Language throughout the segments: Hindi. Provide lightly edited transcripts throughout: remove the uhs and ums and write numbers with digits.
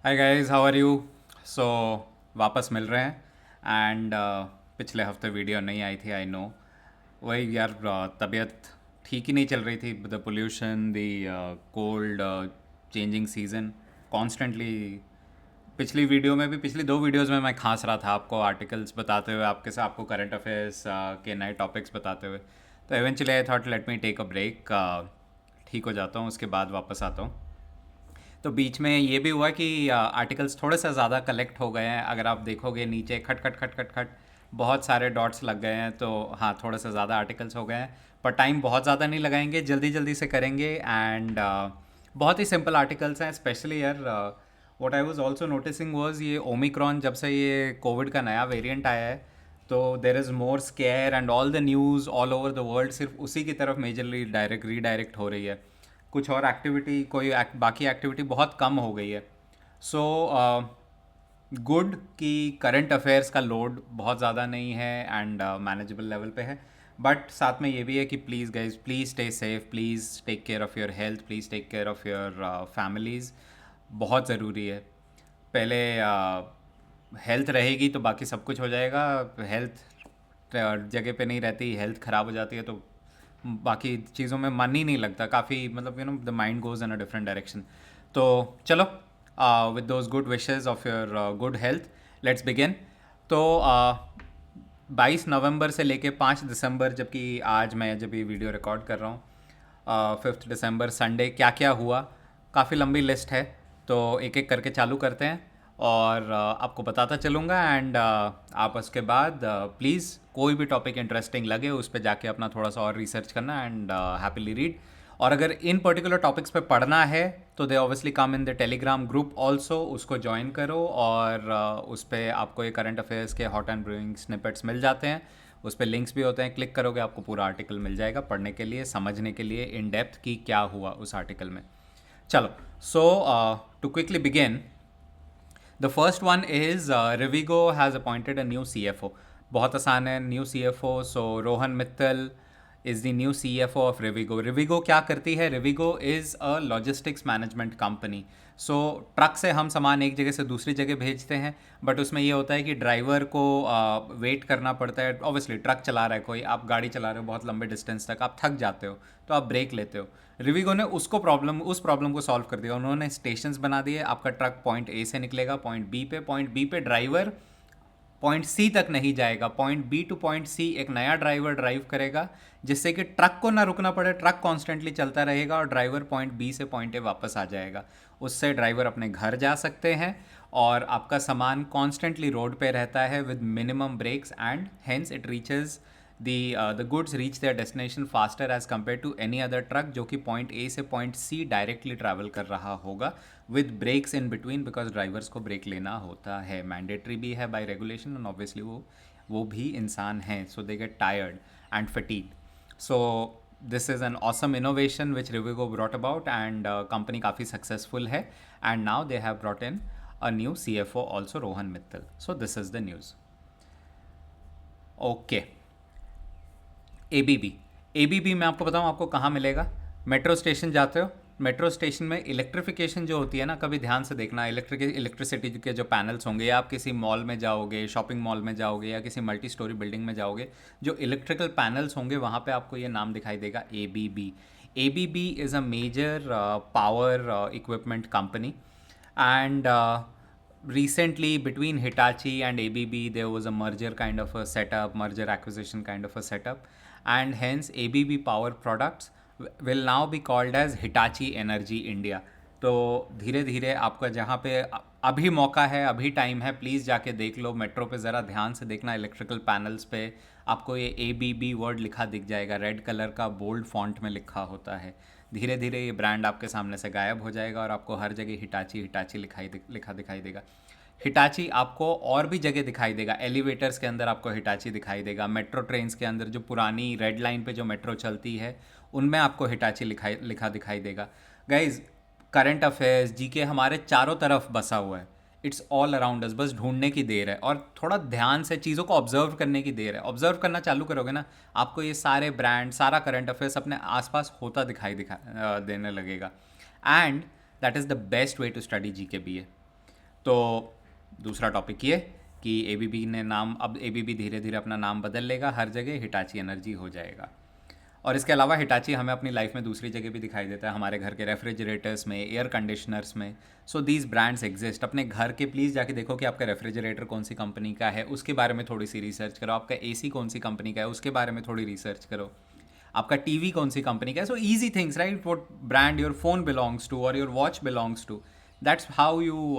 Hi guys, how are you? So वापस मिल रहे हैं एंड पिछले हफ्ते वीडियो नहीं आई थी, आई नो। वही यार, तबीयत ठीक ही नहीं चल रही थी। The pollution, the cold, changing season constantly. पिछली वीडियो में भी, पिछली दो वीडियोस में मैं खांस रहा था आपको आर्टिकल्स बताते हुए, आपको करंट अफेयर्स के नए टॉपिक्स बताते हुए। तो eventually I thought let me take a break, ठीक हो जाता हूँ, उसके बाद वापस आता हूँ। तो बीच में ये भी हुआ कि आर्टिकल्स थोड़े से ज़्यादा कलेक्ट हो गए हैं। अगर आप देखोगे नीचे खट खट खट खट खट बहुत सारे डॉट्स लग गए हैं, तो हाँ, थोड़े से ज़्यादा आर्टिकल्स हो गए हैं। पर टाइम बहुत ज़्यादा नहीं लगाएंगे, जल्दी जल्दी से करेंगे। एंड बहुत ही सिंपल आर्टिकल्स हैं। स्पेशली यार, what I was also noticing was ये ओमिक्रॉन, जब से ये कोविड का नया वेरिएंट आया है, तो there is more square and all the news all over the world सिर्फ उसी की तरफ मेजरली रीडायरेक्ट हो रही है। कुछ और एक्टिविटी, बाकी एक्टिविटी बहुत कम हो गई है। सो गुड कि करंट अफेयर्स का लोड बहुत ज़्यादा नहीं है एंड मैनेजेबल लेवल पे है। बट साथ में ये भी है कि please guys, please stay safe, please take care of your health, please take care of your families. बहुत ज़रूरी है। पहले हेल्थ रहेगी तो बाकी सब कुछ हो जाएगा। हेल्थ जगह पे नहीं रहती, हेल्थ ख़राब हो जाती है, तो बाकी चीज़ों में मन ही नहीं लगता। काफ़ी मतलब the mind goes in a different direction. तो चलो, with those good wishes of your good health, let's begin. तो 22 नवंबर से लेके 5 दिसंबर, जबकि आज मैं जब ये वीडियो रिकॉर्ड कर रहा हूँ, 5 दिसंबर संडे, क्या क्या हुआ, काफ़ी लंबी लिस्ट है। तो एक एक करके चालू करते हैं और आपको बताता चलूँगा। एंड आप उसके बाद प्लीज़ कोई भी टॉपिक इंटरेस्टिंग लगे उस पर जाके अपना थोड़ा सा और रिसर्च करना एंड हैप्पीली रीड। और अगर इन पर्टिकुलर टॉपिक्स पे पढ़ना है तो दे obviously come in the Telegram group also, उसको ज्वाइन करो। और उस पर आपको ये करंट अफेयर्स के हॉट एंड ब्रूइंग स्निपेट्स मिल जाते हैं। उस पर लिंक्स भी होते हैं, क्लिक करोगे आपको पूरा आर्टिकल मिल जाएगा पढ़ने के लिए, समझने के लिए इन डेप्थ कि क्या हुआ उस आर्टिकल में। चलो, so to quickly begin, the first one is Rivigo has appointed a new CFO। बहुत आसान है, new CFO। So Rohan Mittal is the new CFO of Rivigo. Rivigo क्या करती है? Rivigo is a logistics management company. So truck से हम सामान एक जगह से दूसरी जगह भेजते हैं, बट उसमें ये होता है कि ड्राइवर को वेट करना पड़ता है। ऑब्वियसली ट्रक चला रहा है कोई, आप गाड़ी चला रहे हो बहुत लंबे डिस्टेंस तक, आप थक जाते हो, तो आप ब्रेक लेते हो। रिविगो ने उस प्रॉब्लम को सॉल्व कर दिया। उन्होंने स्टेशंस बना दिए, आपका ट्रक पॉइंट ए से निकलेगा पॉइंट बी पे ड्राइवर पॉइंट सी तक नहीं जाएगा, point B to point C एक नया ड्राइवर ड्राइव करेगा, जिससे कि ट्रक को ना रुकना पड़े, ट्रक कॉन्स्टेंटली चलता रहेगा और ड्राइवर पॉइंट बी से पॉइंट ए वापस आ जाएगा। उससे ड्राइवर अपने घर जा सकते हैं और आपका सामान कॉन्स्टेंटली रोड पे रहता है with minimum breaks and hence it reaches the goods reach their destination faster as compared to any other truck जो कि पॉइंट ए से पॉइंट सी डायरेक्टली ट्रैवल कर रहा होगा with breaks in between, because drivers को ब्रेक लेना होता है, मैंडेटरी भी है बाय रेगुलेशन, एंड ऑब्वियसली वो भी इंसान हैं, so they get tired and fatigued. So this is an awesome innovation which Rivigo brought about and company काफ़ी सक्सेसफुल है and now they have brought in a new CFO also, Rohan Mittal. So this is the news. Okay, ABB। ABB मैं आपको बताऊँ आपको कहाँ मिलेगा। मेट्रो स्टेशन जाते हो, मेट्रो स्टेशन में इलेक्ट्रिफिकेशन जो होती है ना, कभी ध्यान से देखना, इलेक्ट्रिसिटी के जो पैनल्स होंगे, या आप किसी मॉल में जाओगे, शॉपिंग मॉल में जाओगे, या किसी मल्टी स्टोरी बिल्डिंग में जाओगे, जो इलेक्ट्रिकल पैनल्स होंगे वहाँ पे आपको ये नाम दिखाई देगा, ABB। ABB is a major power equipment company and recently between Hitachi and ABB there was a merger kind of a setup, merger acquisition kind of a setup, and hence ABB Power Products will now be called as Hitachi Energy India। तो धीरे धीरे आपका जहाँ पे अभी मौका है, अभी टाइम है, प्लीज़ जाके देख लो, मेट्रो पे ज़रा ध्यान से देखना, इलेक्ट्रिकल पैनल्स पे आपको ये ABB वर्ड लिखा दिख जाएगा, रेड कलर का बोल्ड फॉन्ट में लिखा होता है। धीरे धीरे ये ब्रांड आपके सामने से गायब हो जाएगा और आपको हर जगह हिटाची हिटाची लिखा दिखाई देगा। हिटाची आपको और भी जगह दिखाई देगा, एलिवेटर्स के अंदर आपको हिटाची दिखाई देगा, मेट्रो ट्रेन्स के अंदर जो पुरानी रेड लाइन पे जो मेट्रो चलती है उनमें आपको हिटाची लिखा दिखाई देगा। गाइज, करंट अफेयर्स, जीके हमारे चारों तरफ बसा हुआ है, इट्स ऑल अराउंड अस, बस ढूंढने की देर है और थोड़ा ध्यान से चीज़ों को ऑब्जर्व करने की देर है। ऑब्जर्व करना चालू करोगे ना, आपको ये सारे ब्रांड, सारा करंट अफेयर्स अपने आसपास होता देने लगेगा। And that is the best way to study GK BA। तो दूसरा टॉपिक ये कि एबीबी ने नाम, अब एबीबी धीरे धीरे अपना नाम बदल लेगा, हर जगह हिटाची एनर्जी हो जाएगा। और इसके अलावा हिटाची हमें अपनी लाइफ में दूसरी जगह भी दिखाई देता है, हमारे घर के रेफ्रिजरेटर्स में, एयर कंडीशनर्स में। So these brands exist. अपने घर के प्लीज़ जाके देखो कि आपका रेफ्रिजरेटर कौन सी कंपनी का है, उसके बारे में थोड़ी सी रिसर्च करो। आपका एसी कौन सी कंपनी का है, उसके बारे में थोड़ी रिसर्च करो। आपका टीवी कौन सी कंपनी का है। So easy things, right, what brand your phone belongs to और your watch belongs to, that's how you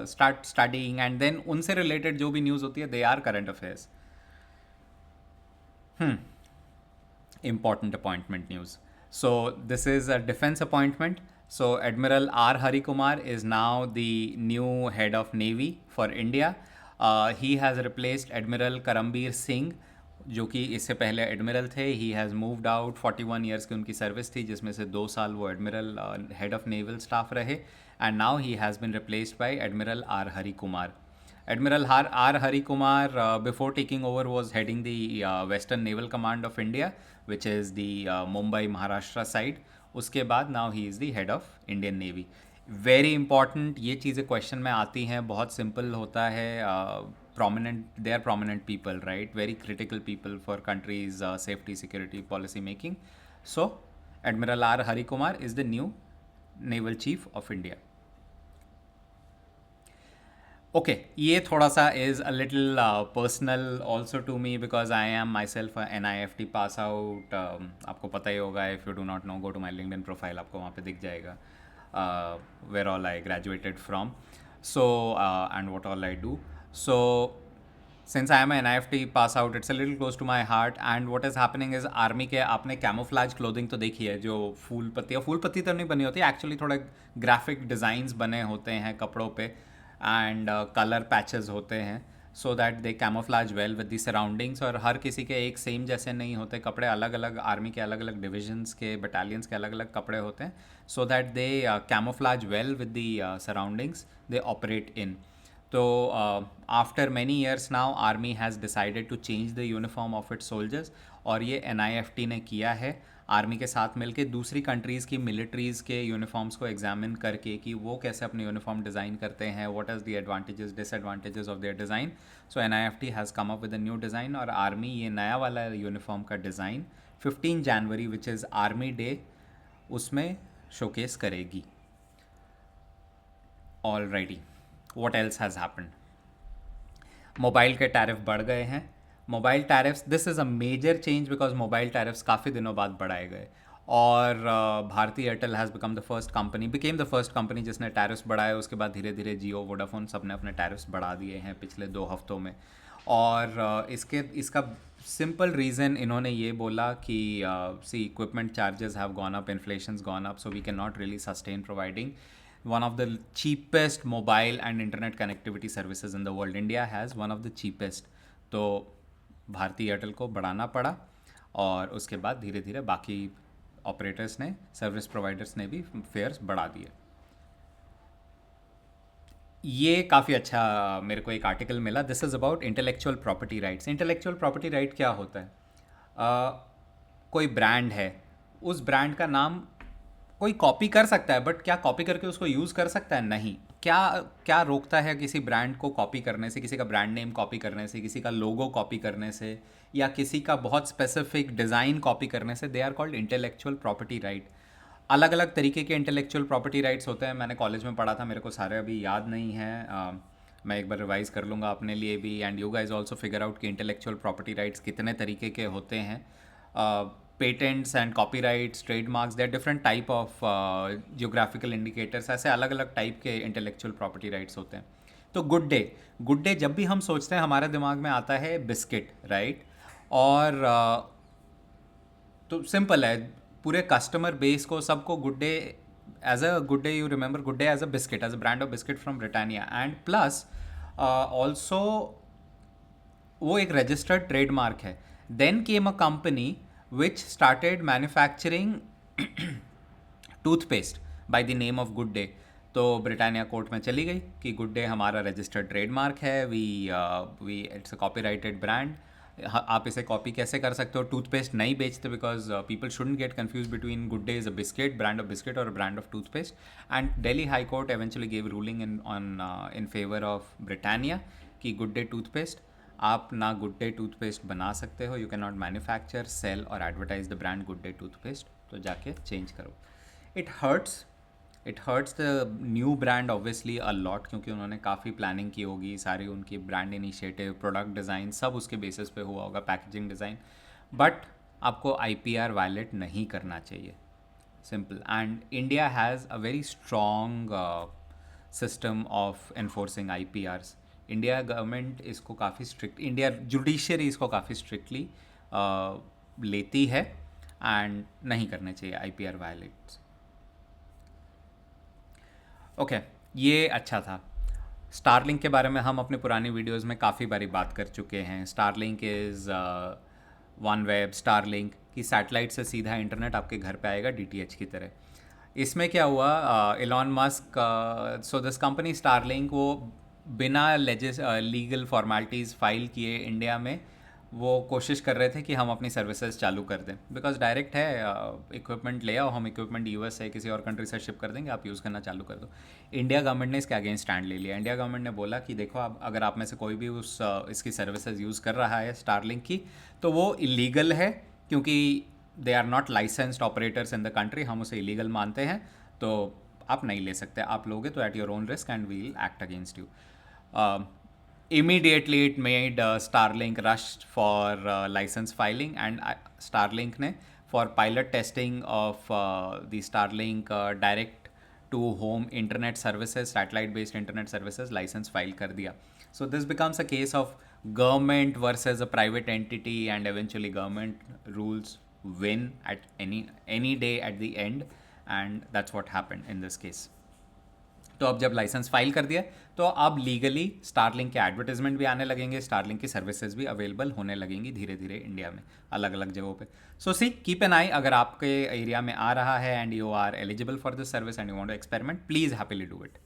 start studying. And then उनसे रिलेटेड जो भी न्यूज़ होती है, they are current affairs. Important appointment news. So this is a defense appointment. So Admiral R. Hari Kumar is now the new head of Navy for India. He has replaced Admiral Karambir Singh, जो कि इससे पहले एडमिरल थे। He has moved out, 41 years की उनकी सर्विस थी, जिसमें से 2 साल वो admiral head of naval staff रहे। And now he has been replaced by admiral R Hari Kumar. Admiral R. Hari Kumar, before taking over, was heading the Western Naval Command of India, which is the Mumbai, Maharashtra side. उसके बाद now he is the head of Indian Navy. Very important, ये चीज़ें क्वेश्चन में आती हैं, बहुत सिंपल होता है। prominent, they are prominent people, right? Very critical people for countries' safety, security, policy making. So, Admiral R. Hari Kumar is the new Naval Chief of India. Okay, ये थोड़ा सा is a little personal also to me, because I am my self NIFT pass out. आपको पता ही होगा, if you do not know, go to my LinkedIn profile, आपको वहाँ पे दिख जाएगा where all I graduated from. So and what all I do. So since I am NIFT pass out, it's a little close to my heart. And what is happening is, army के आपने कैमोफ्लाज क्लोथिंग तो देखी है, जो फूल पत्ती तो नहीं बनी होती एक्चुअली, थोड़े ग्राफिक डिज़ाइंस बने होते हैं कपड़ों पे, एंड कलर पैचेस होते हैं, so that they camouflage well with the surroundings. और हर किसी के एक सेम जैसे नहीं होते कपड़े, अलग अलग आर्मी के अलग अलग डिविजन्स के, बटालियंस के अलग अलग कपड़े होते हैं, so that they camouflage well with the surroundings they operate in. तो after many years now army has decided to change the uniform of its soldiers, और ये NIFT ने किया है आर्मी के साथ मिलके दूसरी कंट्रीज़ की मिलिट्रीज़ के यूनिफॉर्म्स को एग्जामिन करके कि वो कैसे अपने यूनिफॉर्म डिज़ाइन करते हैं, what is the advantages disadvantages of their design. So NIFT has come up with a new design, और आर्मी ये नया वाला यूनिफॉर्म का डिज़ाइन 15 जनवरी विच इज़ आर्मी डे, उसमें शोकेस करेगी। Alrighty, what else has happened. Mobile के टैरिफ बढ़ गए हैं। Mobile tariffs, this is a major change because mobile tariffs काफ़ी दिनों बाद बढ़ाए गए, और Bharti Airtel has become the first company जिसने टैरिफ्स बढ़ाए। उसके बाद धीरे धीरे जियो, वोडाफोन, सब ने अपने टैरिफ्स बढ़ा दिए हैं पिछले 2 हफ्तों में। और इसका सिंपल रीज़न इन्होंने ये बोला कि see equipment charges have gone up, inflation's gone up, so we can not really sustain providing one of the cheapest mobile and internet connectivity services in the world. India has one of the cheapest. तो भारती एयरटेल को बढ़ाना पड़ा, और उसके बाद धीरे धीरे बाकी ऑपरेटर्स ने, सर्विस प्रोवाइडर्स ने भी फेयर्स बढ़ा दिए। ये काफ़ी अच्छा मेरे को एक आर्टिकल मिला, this is about intellectual property rights. Intellectual property right क्या होता है? कोई ब्रांड है, उस ब्रांड का नाम कोई कॉपी कर सकता है, बट क्या कॉपी करके उसको यूज़ कर सकता है? नहीं। क्या क्या रोकता है किसी ब्रांड को कॉपी करने से, किसी का ब्रांड नेम कॉपी करने से, किसी का लोगो कॉपी करने से, या किसी का बहुत स्पेसिफिक डिज़ाइन कॉपी करने से? They are called intellectual property right. अलग अलग तरीके के इंटेलेक्चुअल प्रॉपर्टी राइट्स होते हैं, मैंने कॉलेज में पढ़ा था, मेरे को सारे अभी याद नहीं है। मैं एक बार रिवाइज़ कर लूँगा अपने लिए भी, and you guys also figure out कि इंटेलेक्चुअल प्रॉपर्टी राइट्स कितने तरीके के होते हैं। Patents and copyrights, trademarks, they're different type of geographical indicators, ऐसे अलग अलग टाइप के इंटेलेक्चुअल प्रॉपर्टी राइट्स होते हैं। तो गुड डे जब भी हम सोचते हैं, हमारे दिमाग में आता है बिस्किट, राइट? और तो सिंपल है, पूरे कस्टमर बेस को, सबको good day as a good day, you remember good day as a biscuit, as a brand of biscuit from Britannia. And plus also वो एक रजिस्टर्ड ट्रेडमार्क है। Then came a company which started manufacturing toothpaste by the name of Good Day. तो ब्रिटानिया कोर्ट में चली गई कि गुड डे हमारा रजिस्टर्ड ट्रेडमार्क है, we it's a copyrighted brand, आप इसे कॉपी कैसे कर सकते हो? टूथपेस्ट नहीं बेचते because people shouldn't get confuse between good day is a biscuit, brand of biscuit और brand of toothpaste. And Delhi high court eventually gave ruling in favour of Britannia कि गुड डे टूथपेस्ट, आप ना गुड डे टूथपेस्ट बना सकते हो. You can not manufacture, sell और advertise the brand good day toothpaste. तो जाके चेंज करो. It hurts, it hurts the new brand obviously a lot, क्योंकि उन्होंने काफ़ी प्लानिंग की होगी, सारी उनकी ब्रांड इनिशिएटिव, प्रोडक्ट डिज़ाइन सब उसके बेसिस पे हुआ होगा, पैकेजिंग डिज़ाइन. बट आपको IPR वायलेट नहीं करना चाहिए, simple. And India has a very strong system of enforcing IPRs. India government इसको काफ़ी स्ट्रिक्ट, इंडिया जुडिशरी इसको काफ़ी स्ट्रिक्टली लेती है एंड नहीं करने चाहिए IPR वायलेट्स. ओके, ये अच्छा था. स्टारलिंक के बारे में हम अपने पुरानी वीडियोस में काफ़ी बारी बात कर चुके हैं. Starlink is one web Starlink की सैटेलाइट से सीधा इंटरनेट आपके घर पे आएगा DTH की तरह. इसमें क्या हुआ, Elon Musk, so this company Starlink, वो बिना लीगल फॉर्मेलिटीज़ फाइल किए इंडिया में वो कोशिश कर रहे थे कि हम अपनी सर्विसेज चालू कर दें. बिकॉज डायरेक्ट है, इक्विपमेंट ले आओ, हम इक्विपमेंट US से किसी और कंट्री से शिप कर देंगे, आप यूज़ करना चालू कर दो. इंडिया गवर्नमेंट ने इसके अगेंस्ट स्टैंड ले लिया. इंडिया गवर्नमेंट ने बोला कि देखो, आप अगर आप में से कोई भी इसकी सर्विसेज यूज़ कर रहा है स्टारलिंक की, तो वो इलीगल है, क्योंकि they are not licensed operators in the country. हम उसे इलीगल मानते हैं, तो आप नहीं ले सकते. आप लोगे तो at your own risk and we will act against you. Immediately it made Starlink rush for license filing, and Starlink ने for pilot testing of the Starlink direct to home internet services, satellite based internet services, license file कर दिया. So this becomes a case of government versus a private entity, and eventually government rules win at any day at the end, and that's what happened in this case. तो अब जब लाइसेंस फाइल कर दिया, तो अब लीगली स्टारलिंक के एडवर्टाइजमेंट भी आने लगेंगे, स्टारलिंक की सर्विसेज भी अवेलेबल होने लगेंगी धीरे धीरे इंडिया में अलग अलग जगहों पे. सो सी, कीप एन आई, अगर आपके एरिया में आ रहा है and you are eligible for this service and you want to experiment, please happily do it.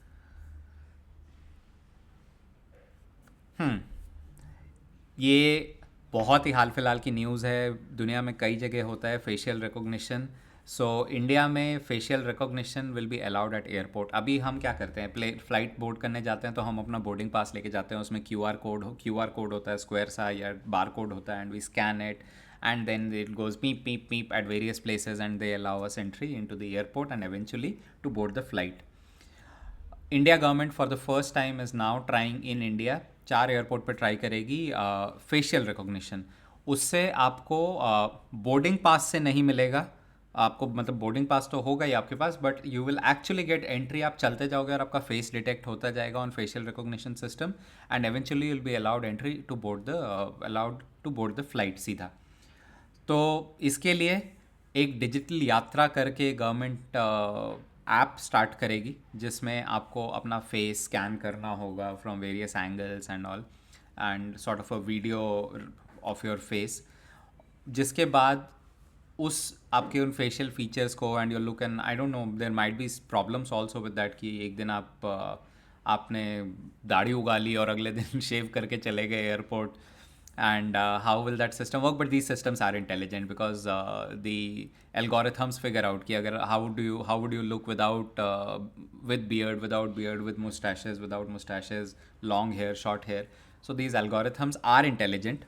ये बहुत ही हाल फिलहाल की न्यूज़ है. दुनिया में कई जगह होता है फेशियल रिकॉग्निशन. सो इंडिया में facial recognition will be allowed at airport. अभी हम क्या करते हैं, फ्लाइट बोर्ड करने जाते हैं तो हम अपना बोर्डिंग पास लेके जाते हैं, उसमें QR कोड होता है, स्क्वायर सा या बार कोड होता है, and we scan it and then it goes beep beep beep at various places and they allow us entry into the airport and eventually to board the flight. India government for the first time is now trying in India, 4 airport पर ट्राई करेगी फेशियल रिकॉग्निशन. उससे आपको बोर्डिंग पास से नहीं मिलेगा, आपको मतलब बोर्डिंग पास तो होगा ही आपके पास, but you will actually get entry. आप चलते जाओगे और आपका फेस डिटेक्ट होता जाएगा on facial recognition system, and eventually you will be allowed entry to board the flight सीधा. तो इसके लिए एक डिजिटल यात्रा करके गवर्नमेंट ऐप स्टार्ट करेगी, जिसमें आपको अपना फेस स्कैन करना होगा from various angles and all, and sort of a video of your face, जिसके बाद उस आपके उन फेशियल फीचर्स को and your look, and I don't know, there might be problems also with that कि एक दिन आपने दाढ़ी उगा ली और अगले दिन शेव करके चले गए airport. And how will that system work? But these systems are intelligent because the algorithms figure out कि अगर how would you look without with beard, with mustaches, long hair, short hair. So these algorithms are intelligent.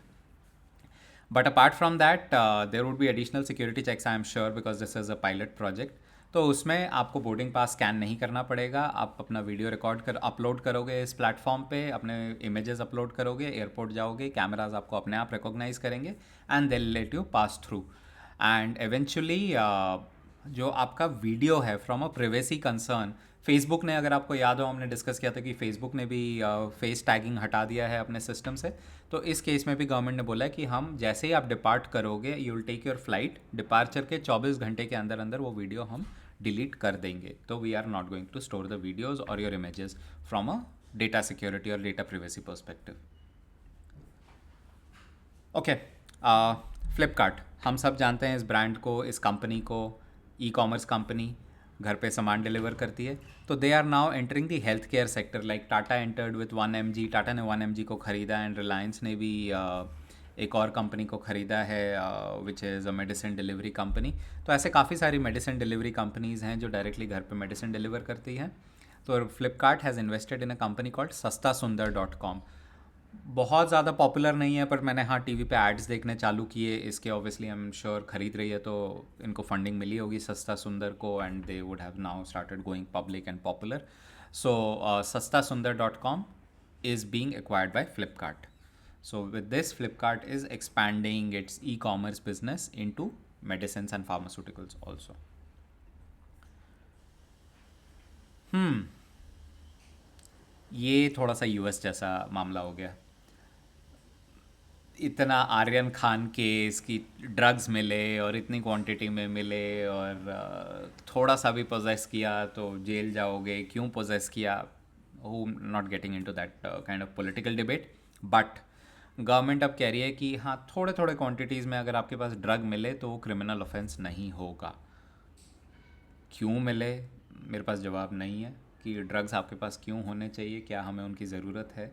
But apart from that, there would be additional security checks, I am sure, because this is a pilot project. तो उसमें आपको बोर्डिंग पास स्कैन नहीं करना पड़ेगा. आप अपना वीडियो अपलोड करोगे इस प्लेटफॉर्म पे, अपने इमेजेस अपलोड करोगे, एयरपोर्ट जाओगे, कैमराज आपको अपने आप रिकॉग्नाइज करेंगे and they let you pass through. And eventually जो आपका वीडियो है from a privacy concern, Facebook ने, अगर आपको याद हो, हमने डिस्कस किया था कि फेसबुक ने भी फेस टैगिंग हटा दिया है अपने सिस्टम से. तो इस केस में भी गवर्नमेंट ने बोला है कि हम जैसे ही आप डिपार्ट करोगे, you will take your flight, departure के 24 घंटे के अंदर अंदर वो वीडियो हम डिलीट कर देंगे. तो we are not going to store the videos और your images from a data security और data privacy perspective. Okay, Flipkart, हम सब जानते हैं इस ब्रांड को, इस कंपनी को. ई कॉमर्स कंपनी, घर पे सामान डिलीवर करती है. तो they are now entering the health care sector. Like Tata entered with 1mg, Tata ने 1mg को ख़रीदा, एंड रिलायंस ने भी एक और कंपनी को ख़रीदा है which is a medicine delivery company. तो ऐसे काफ़ी सारी मेडिसिन डिलीवरी कंपनीज़ हैं जो डायरेक्टली घर पे मेडिसिन डिलीवर करती हैं। तो Flipkart has invested in a company called सस्ता सुंदर.com। बहुत ज़्यादा पॉपुलर नहीं है, पर मैंने हाँ टीवी पे एड्स देखने चालू किए इसके, ऑब्वियसली आई एम श्योर खरीद रही है तो इनको फंडिंग मिली होगी सस्ता सुंदर को, and they would have now started going public and popular. So Sasta Sundar dot com is being acquired by Flipkart. So with this, Flipkart is expanding its e-commerce business into medicines and pharmaceuticals also. ये थोड़ा सा यूएस जैसा मामला हो गया। इतना आर्यन खान के इसकी ड्रग्स मिले और इतनी क्वांटिटी में मिले, और थोड़ा सा भी पोजेस किया तो जेल जाओगे, क्यों पोजेस किया, who not getting into that kind of political debate. But government अब कह रही है कि हाँ थोड़े थोड़े क्वांटिटीज़ में अगर आपके पास ड्रग मिले तो वो क्रिमिनल ऑफेंस नहीं होगा। क्यों मिले, मेरे पास जवाब नहीं है कि ड्रग्स आपके पास क्यों होने चाहिए, क्या हमें उनकी ज़रूरत है।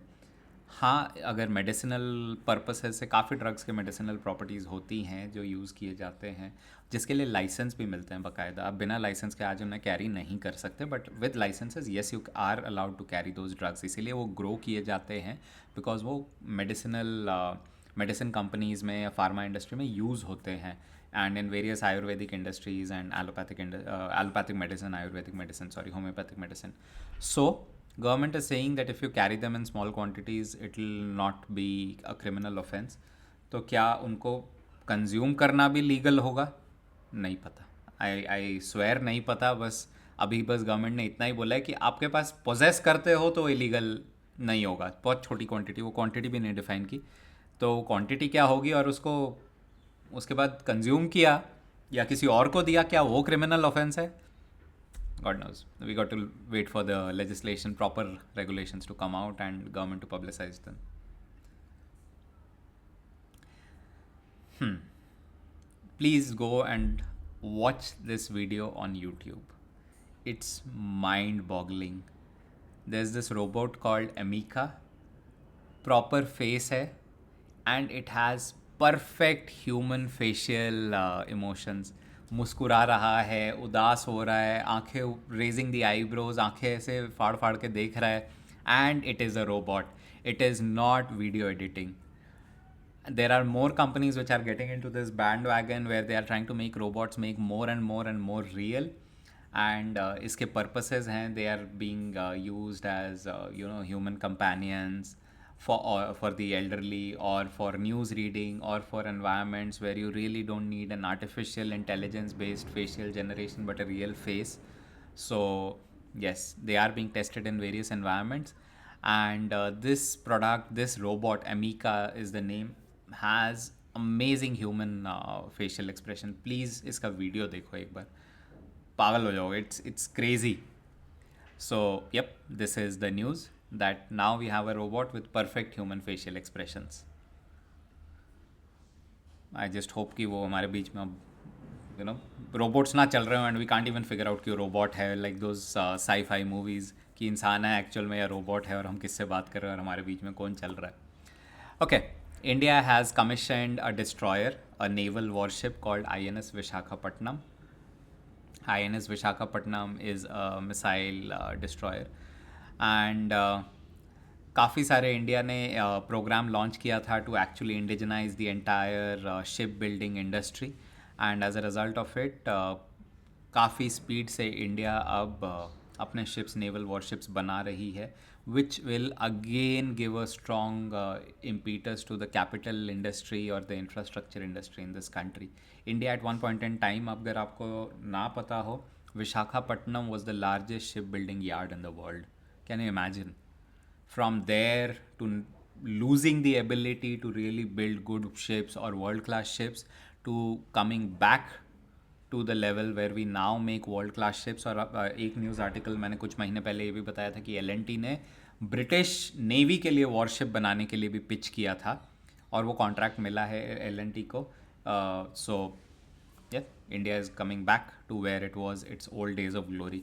हाँ, अगर मेडिसिनल पर्पसेस से काफ़ी ड्रग्स के मेडिसिनल प्रॉपर्टीज़ होती हैं जो यूज़ किए जाते हैं, जिसके लिए लाइसेंस भी मिलते हैं बाकायदा। आप बिना लाइसेंस के आज उन्हें कैरी नहीं कर सकते, but with licenses yes you are allowed to carry those drugs. इसीलिए वो ग्रो किए जाते हैं बिकॉज वो मेडिसिन कंपनीज़ में या फार्मा इंडस्ट्री में यूज़ होते हैं, and in various Ayurvedic industries and allopathic medicine, Ayurvedic medicine, sorry, homeopathic medicine. So government is saying that if you carry them in small quantities it will not be a criminal offense। तो क्या उनको कंज्यूम करना भी लीगल होगा, नहीं पता। आई स्वेयर नहीं पता। बस अभी बस गवर्नमेंट ने इतना ही बोला है कि आपके पास पोजेस करते हो तो इलीगल नहीं होगा। बहुत छोटी क्वांटिटी, वो क्वांटिटी भी नहीं डिफाइन की, तो क्वांटिटी क्या होगी और उसको उसके बाद कंज्यूम किया या किसी और को दिया, क्या वो क्रिमिनल ऑफेंस है? God knows. We got to wait for the legislation, proper regulations to come out and government to publicize them. Please go and watch this video on YouTube. It's mind boggling. There's this robot called Amika. Proper face hai, and it has perfect human facial emotions. मुस्कुरा रहा है, उदास हो रहा है, आंखें रेजिंग द आईब्रोज, आंखें ऐसे फाड़ फाड़ के देख रहा है, and it is a robot. It is not video editing. There are more companies which are getting into this bandwagon where they are trying to make robots make more and more and more real, and इसके purposes हैं, they are being used as human companions for the elderly, or for news reading, or for environments where you really don't need an artificial intelligence based facial generation but a real face. So yes, they are being tested in various environments, and this product, this robot, Amika is the name, has amazing human facial expression. Please इसका वीडियो देखो एक बार, पागल हो जाओगे। It's crazy. So yep, this is the news that now we have a robot with perfect human facial expressions. I just hope कि वो हमारे बीच में अब रोबोट्स ना चल रहे हो and we can't even figure out कि रोबोट है, लाइक दोज साई-फाई मूवीज़ कि इंसान है एक्चुअल में या रोबोट है, और हम किससे बात कर रहे हैं और हमारे बीच में कौन चल रहा है। Okay, India has commissioned a destroyer, a naval warship called INS Vishakhapatnam. INS Vishakhapatnam is a missile destroyer, and काफ़ी सारे इंडिया ने प्रोग्राम लॉन्च किया था to actually indigenize the entire ship building industry, and as a result of it काफ़ी स्पीड से इंडिया अब अपने शिप्स, नेवल वॉरशिप्स बना रही है, which will again give a strong impetus to the capital industry or the infrastructure industry in this country. India at one point in time, अगर आपको ना पता हो, Visakhapatnam was the largest shipbuilding yard in the world. Can you imagine? From there to losing the ability to really build good ships or world class ships, to coming back to the level where we now make world class ships. और एक न्यूज़ आर्टिकल मैंने कुछ महीने पहले ये भी बताया था कि एल ने ब्रिटिश नेवी के लिए वॉरशिप बनाने के लिए भी पिच किया था, और वो कॉन्ट्रैक्ट मिला है एल को। So India is coming back to where it was its old days of glory.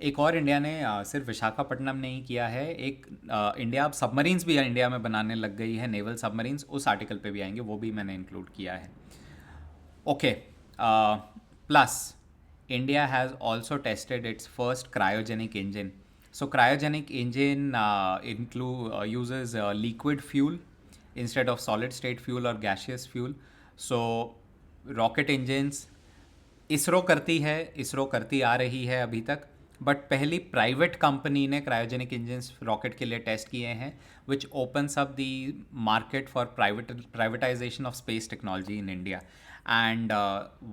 एक और इंडिया ने सिर्फ विशाखापट्टनम नहीं किया है, एक इंडिया अब सबमरीन्स भी इंडिया में बनाने लग गई है, नेवल सबमरीन्स, उस आर्टिकल पे भी आएंगे, वो भी मैंने इंक्लूड किया है. Okay. Plus India has also tested it's first cryogenic engine. So cryogenic engine uses liquid fuel instead of solid state fuel or gaseous fuel. So rocket engines ISRO करती है, इसरो करती आ रही है अभी तक, बट पहली प्राइवेट कंपनी ने क्रायोजेनिक इंजन्स रॉकेट के लिए टेस्ट किए हैं, which opens up the market for privatization of space technology in India. And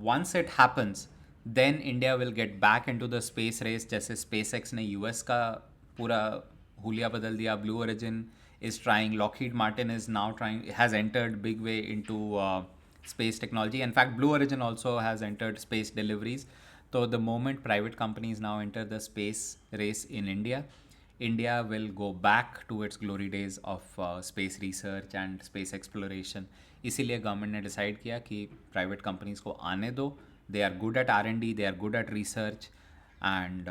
once it happens then India will get back in to the space race. जैसे स्पेस एक्स ने यूएस का पूरा हुलिया बदल दिया, Blue Origin is trying, Lockheed Martin is now trying, has entered big way into space technology. In fact, Blue Origin also has entered space deliveries. So the moment private companies now enter the space race in India, India will go back to its glory days of space research and space exploration. इसीलिए गवर्नमेंट ने डिसाइड किया कि प्राइवेट कंपनीज को आने दो. They are good at R&D, they are good at research, and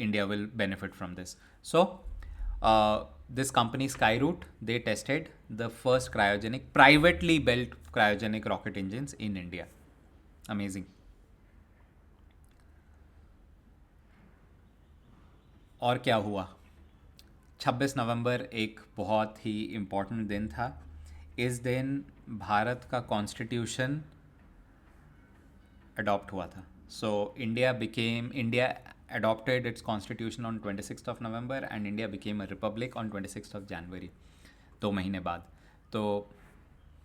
India will benefit from this. So this company Skyroot, they tested the first privately built cryogenic rocket engines in India. Amazing. और क्या हुआ? 26 नवंबर एक बहुत ही इम्पोर्टेंट दिन था. इस दिन भारत का कॉन्स्टिट्यूशन अडॉप्ट हुआ था. So India adopted its constitution on 26th of November and India became a republic on 26th of January. 2 महीने बाद. तो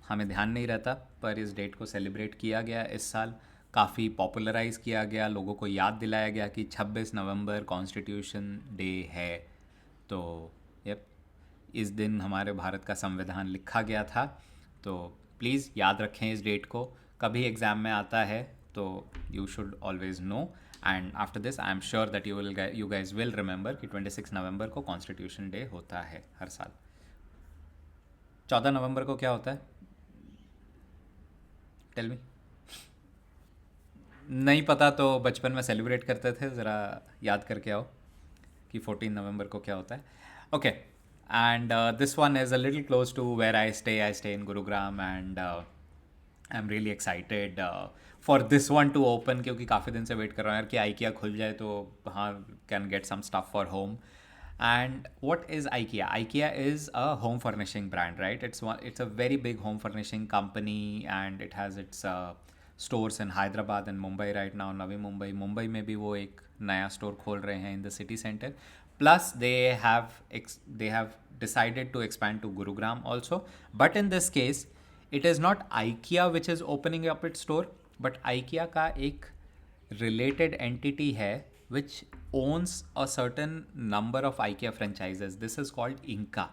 हमें ध्यान नहीं रहता, पर इस डेट को सेलिब्रेट किया गया इस साल, काफ़ी पॉपुलराइज किया गया, लोगों को याद दिलाया गया कि 26 नवंबर कॉन्स्टिट्यूशन डे है. तो यप, इस दिन हमारे भारत का संविधान लिखा गया था. तो प्लीज़ याद रखें इस डेट को, कभी एग्ज़ाम में आता है तो you should always no. And after this I am sure that you guys will remember कि 26 नवंबर को कॉन्स्टिट्यूशन डे होता है हर साल. 14 नवंबर को क्या होता है? Tell me. नहीं पता तो बचपन में सेलिब्रेट करते थे, ज़रा याद करके आओ कि 14 नवंबर को क्या होता है. Okay. And this one is a little close to where I stay in Gurugram, and I am really excited for this one to open, क्योंकि काफ़ी दिन से वेट कर रहा हूँ यार कि IKEA खुल जाए तो हाँ can get some stuff for home. And what is IKEA? IKEA is a home furnishing brand, right? It's a very big home furnishing company, and it has its stores in Hyderabad and Mumbai right now. Navi Mumbai में भी वो एक नया स्टोर खोल रहे हैं in the city center. Plus they have decided to expand to Gurugram also. But in this case, it is not IKEA which is opening up its store, but IKEA का एक related entity है which owns a certain number of IKEA franchises. This is called Inca,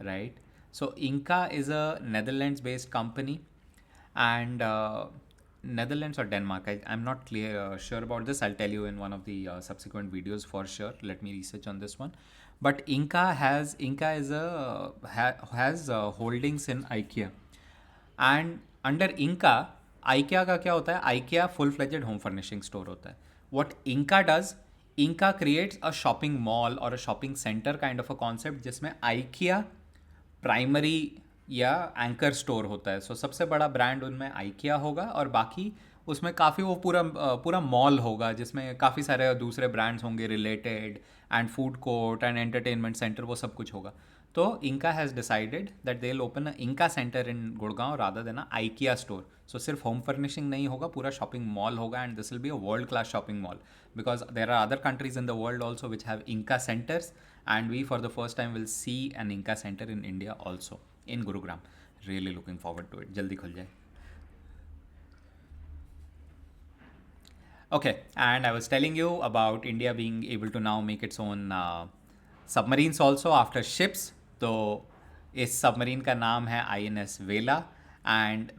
right? So Inca is a Netherlands-based company, and Netherlands or Denmark. I'm not sure about this. I'll tell you in one of the subsequent videos for sure. Let me research on this one. But Inca has holdings in IKEA, and under Inca, IKEA का क्या होता है? IKEA full-fledged home furnishing store होता है. What Inca does, Inca creates a shopping mall or a shopping center kind of a concept जिसमें IKEA प्राइमरी या एंकर स्टोर होता है. सो सबसे बड़ा ब्रांड उनमें IKEA होगा, और बाकी उसमें काफ़ी वो पूरा मॉल होगा जिसमें काफ़ी सारे दूसरे ब्रांड्स होंगे related, and food court and entertainment centre, वो सब कुछ होगा. तो Inca has decided that they'll open a Inca center in Gurgaon rather than a IKEA store. So सिर्फ होम फर्निशिंग नहीं होगा, पूरा शॉपिंग मॉल होगा, and this will be a world class shopping mall, because there are other countries in the world also which have Inca centers, and we for the first time will see an Inca center in India also in Gurugram. Really looking forward to it. जल्दी खुल जाए. Okay, and I was telling you about India being able to now make its own submarines also after ships. तो इस सबमरीन का नाम है INS Vela, and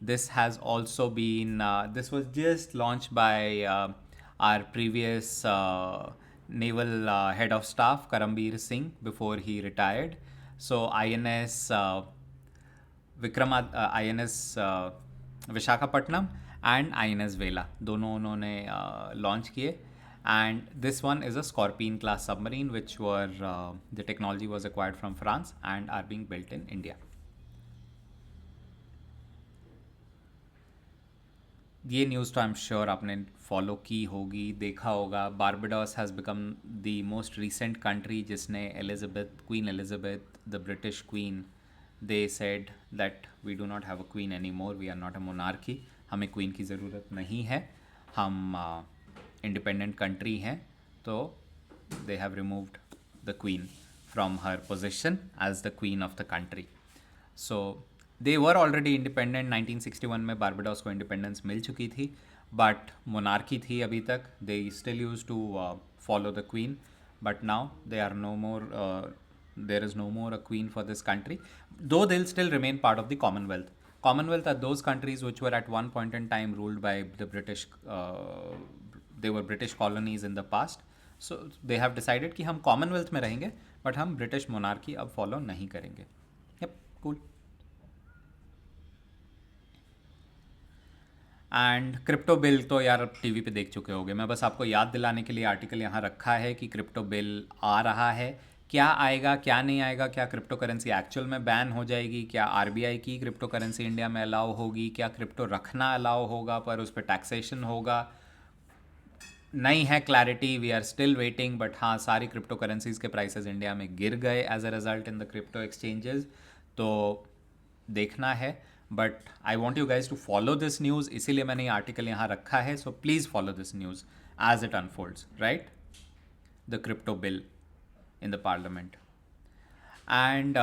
this has also been this was just launched by our previous naval head of staff Karambir Singh before he retired. So INS INS Vishakhapatnam and INS Vela, दोनों उन्होंने लॉन्च किए. And this one is a Scorpene class submarine which were the technology was acquired from France and are being built in India. ये न्यूज़ तो आई एम श्योर आपने फॉलो की होगी, देखा होगा. Barbados has become the most recent country जिसने queen Elizabeth the British queen, they said that we do not have a queen any more, we are not a monarchy, हमें क्वीन की ज़रूरत नहीं है, हम इंडिपेंडेंट कंट्री हैं. तो they have removed the queen from her position as the queen of the country. So they were already independent. 1961 में बारबाडोस को इंडिपेंडेंस मिल चुकी थी, बट मोनार्की थी अभी तक. They still use to follow the queen, but now they are no more, there is no more a queen for this country, though they'll still remain part of the Commonwealth. Commonwealth are those countries which were at one point in time ruled by the British, they were British colonies in the past. So they have decided कि हम Commonwealth में रहेंगे, but हम British monarchy अब follow नहीं करेंगे. Yep, cool. And crypto bill तो यार अब टीवी पे देख चुके होगे. मैं बस आपको याद दिलाने के लिए आर्टिकल यहाँ रखा है कि क्रिप्टो बिल आ रहा है. क्या आएगा क्या नहीं आएगा, क्या क्रिप्टो करेंसी एक्चुअल में बैन हो जाएगी, क्या आरबीआई की क्रिप्टो करेंसी इंडिया में अलाउ होगी, क्या क्रिप्टो रखना अलाउ होगा पर उस पर टैक्सेशन होगा, नहीं है clarity. We are still waiting. But हाँ, सारी क्रिप्टो करेंसीज के प्राइसेस इंडिया में गिर गए as a result in the crypto exchanges. तो देखना है. But I want you guys to follow this news, इसीलिए मैंने ये आर्टिकल यहाँ रखा है. So please follow this news as it unfolds. Right, the crypto bill in the parliament. And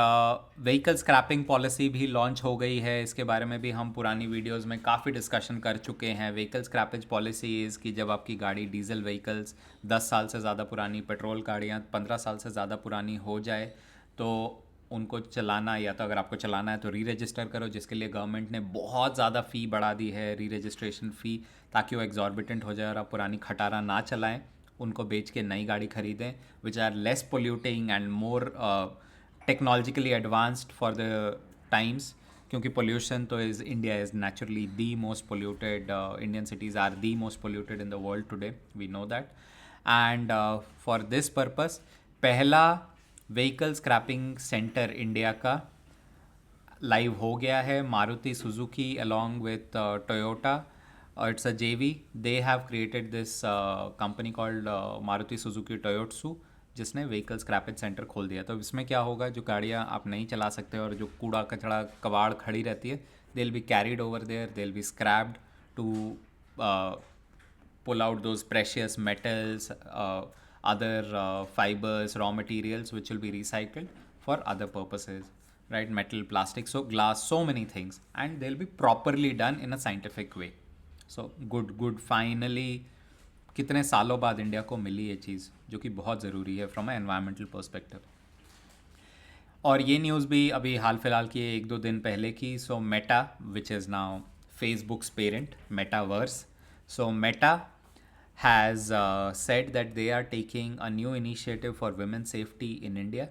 vehicle scrapping policy भी लॉन्च हो गई है. इसके बारे में भी हम पुरानी वीडियोस में काफ़ी डिस्कशन कर चुके हैं. व्हीकल स्क्रैपेज पॉलिसीज़ कि जब आपकी गाड़ी डीजल व्हीकल्स 10 साल से ज़्यादा पुरानी, पेट्रोल गाड़ियाँ 15 साल से ज़्यादा पुरानी हो जाए तो उनको चलाना, या तो अगर आपको चलाना है तो री रजिस्टर करो, जिसके लिए गवर्नमेंट ने बहुत ज़्यादा फ़ी बढ़ा दी है, री रजिस्ट्रेशन फ़ी, ताकि वो एग्जॉर्बिटेंट हो जाए और आप पुरानी खटारा ना चलाएं, उनको बेच के नई गाड़ी खरीदें which are less polluting and more technologically advanced for the times. क्योंकि पोल्यूशन तो India is naturally the most polluted, Indian cities are the most polluted in the world today, we know that. And for this purpose पहला व्हीकल स्क्रैपिंग सेंटर इंडिया का लाइव हो गया है. Maruti Suzuki along with Toyota, it's a JV, they have created this company called Maruti Suzuki Toyotsu, जिसने व्हीकल स्क्रैपेज सेंटर खोल दिया. तो इसमें क्या होगा, जो गाड़ियाँ आप नहीं चला सकते और जो कूड़ा कचड़ा कबाड़ खड़ी रहती है, they will be carried over there, they will be scrapped to pull out those precious metals, other fibers, raw materials which will be recycled for other purposes, right? Metal, plastic, so glass, so many things, and they'll be properly done in a scientific way. So good finally कितने सालों बाद इंडिया को मिली ये चीज़, जो कि बहुत ज़रूरी है फ्रॉम अ एनवायरमेंटल पर्सपेक्टिव. और ये न्यूज़ भी अभी हाल फिलहाल की 1-2 दिन पहले की. So Meta, which is now Facebook's parent, metaverse. So Meta has said that they are taking a new initiative for women's safety in India.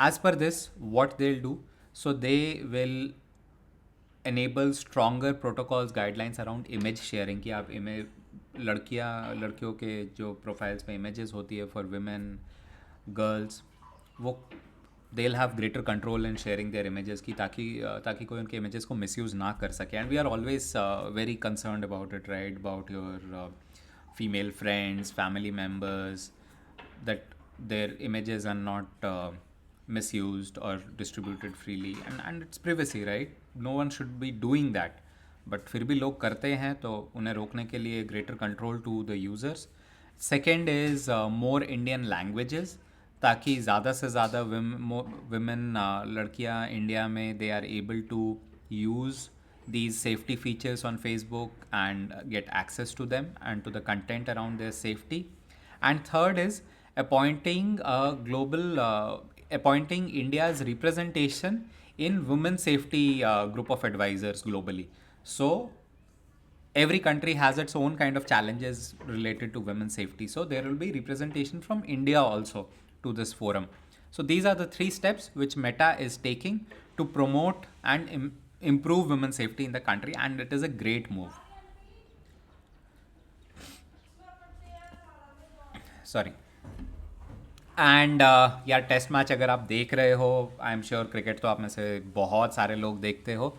As per this, what they'll do, so they will enable stronger protocols, guidelines around image sharing. कि आप लड़कियों के जो प्रोफाइल्स पे इमेजेस होती है फॉर women, गर्ल्स, वो they'll have greater control in sharing their images की ताकि कोई उनके images को misuse ना कर सके. And we are always very concerned about it, right? About your female friends, family members, that their images are not misused or distributed freely, and it's privacy, right? No one should be doing that, but फिर भी लोग करते हैं, तो उन्हें रोकने के लिए greater control to the users. Second is more Indian languages, ताकि ज़्यादा से ज़्यादा women, लड़कियाँ इंडिया में they are able to use these safety features on Facebook and get access to them and to the content around their safety. And third is appointing India's representation in women safety group of advisors globally. So every country has its own kind of challenges related to women's safety. So there will be representation from India also to this forum. So these are the 3 steps which Meta is taking to promote and improve women's safety in the country, and it is a great move. Sorry. And यार टेस्ट मैच अगर आप देख रहे हो, आई एम श्योर क्रिकेट तो आप में से बहुत सारे लोग देखते हो।